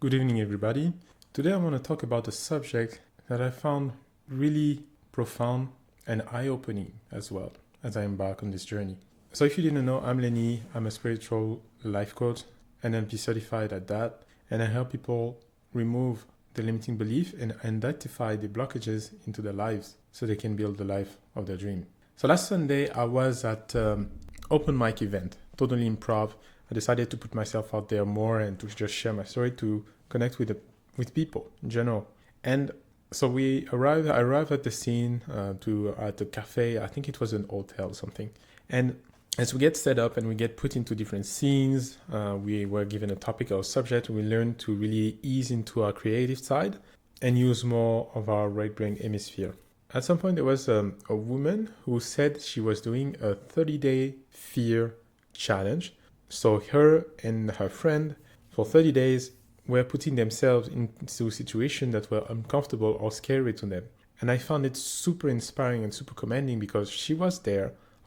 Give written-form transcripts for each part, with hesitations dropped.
Good evening, everybody. Today I want to talk about a subject that I found really profound and eye-opening as well as I embark on this journey. So if you didn't know, I'm Lenny. I'm a spiritual life coach, NLP certified at that, and I help people remove the limiting belief and identify the blockages into their lives so they can build the life of their dream. So last Sunday I was at open mic event, totally improv. I decided to put myself out there more and to just share my story, to connect with people in general. And so I arrived at the scene at the cafe. I think it was an hotel or something. And as we get set up and we get put into different scenes, we were given a topic or subject. We learned to really ease into our creative side and use more of our right brain hemisphere. At some point, there was a woman who said she was doing a 30-day fear challenge. So her and her friend for 30 days were putting themselves into situations that were uncomfortable or scary to them. And I found it super inspiring and super commending because she was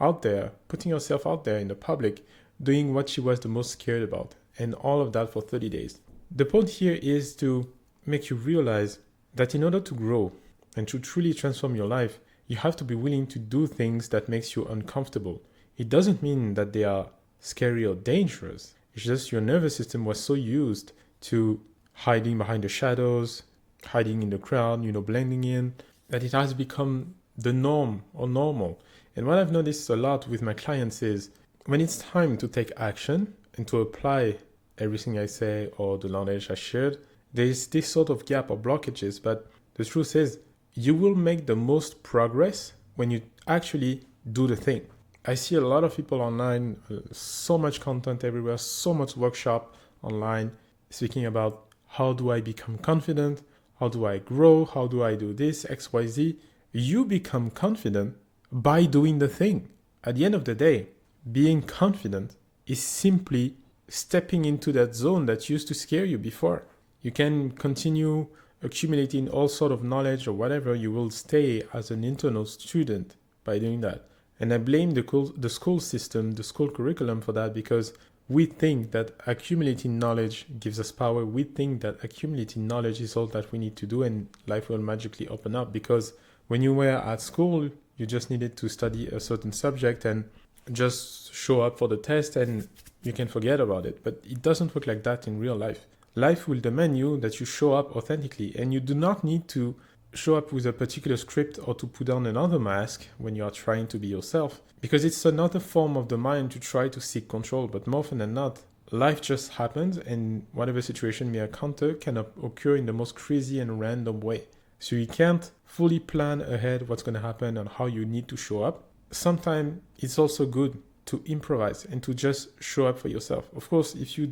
out there, putting herself out there in the public, doing what she was the most scared about. And all of that for 30 days. The point here is to make you realize that in order to grow and to truly transform your life, you have to be willing to do things that makes you uncomfortable. It doesn't mean that they are scary or dangerous. It's just your nervous system was so used to hiding behind the shadows, hiding in the crowd, blending in, that it has become the norm or normal. And what I've noticed a lot with my clients is when it's time to take action and to apply everything I say or the knowledge I shared, there's this sort of gap or blockages. But the truth is, you will make the most progress when you actually do the thing. I see a lot of people online, so much content everywhere, so much workshop online, speaking about how do I become confident, how do I grow, how do I do this, X, Y, Z. You become confident by doing the thing. At the end of the day, being confident is simply stepping into that zone that used to scare you before. You can continue accumulating all sort of knowledge or whatever. You will stay as an internal student by doing that. And I blame the school system, the school curriculum for that, because we think that accumulating knowledge gives us power. We think that accumulating knowledge is all that we need to do and life will magically open up. Because when you were at school, you just needed to study a certain subject and just show up for the test and you can forget about it. But it doesn't work like that in real life. Life will demand you that you show up authentically, and you do not need to show up with a particular script or to put on another mask when you are trying to be yourself, because it's another form of the mind to try to seek control. But more often than not, life just happens, and whatever situation may encounter can occur in the most crazy and random way. So you can't fully plan ahead what's going to happen and how you need to show up. Sometimes it's also good to improvise and to just show up for yourself. Of course, if you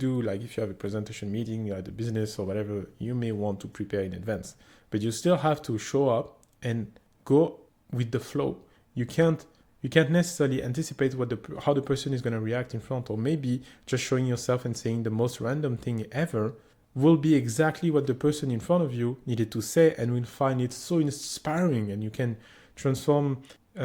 have a presentation meeting at the business or whatever, you may want to prepare in advance, but you still have to show up and go with the flow. You can't necessarily anticipate how the person is going to react in front, or maybe just showing yourself and saying the most random thing ever will be exactly what the person in front of you needed to say, and will find it so inspiring, and you can transform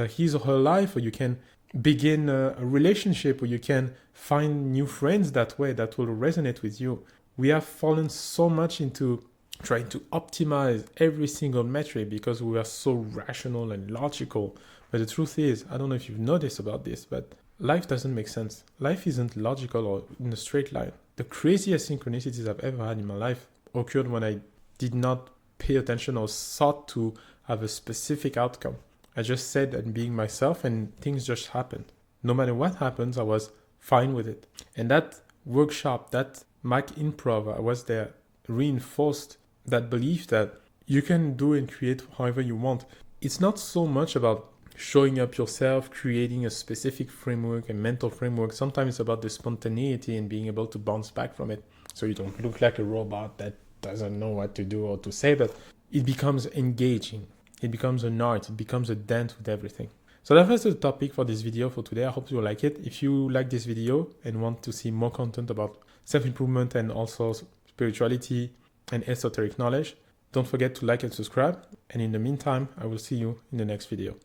his or her life, or you can begin a relationship, or you can find new friends that way that will resonate with you. We have fallen so much into trying to optimize every single metric because we are so rational and logical. But the truth is, I don't know if you've noticed about this, but life doesn't make sense. Life isn't logical or in a straight line. The craziest synchronicities I've ever had in my life occurred when I did not pay attention or sought to have a specific outcome. I just said and being myself, and things just happened. No matter what happens, I was fine with it. And that workshop, that Mac Improv, I was there, reinforced that belief that you can do and create however you want. It's not so much about showing up yourself, creating a specific framework, a mental framework. Sometimes it's about the spontaneity and being able to bounce back from it. So you don't look like a robot that doesn't know what to do or to say, but it becomes engaging. It becomes an art. It becomes a dance with everything. So that was the topic for this video for today. I hope you like it. If you like this video and want to see more content about self-improvement and also spirituality and esoteric knowledge, don't forget to like and subscribe. And in the meantime, I will see you in the next video.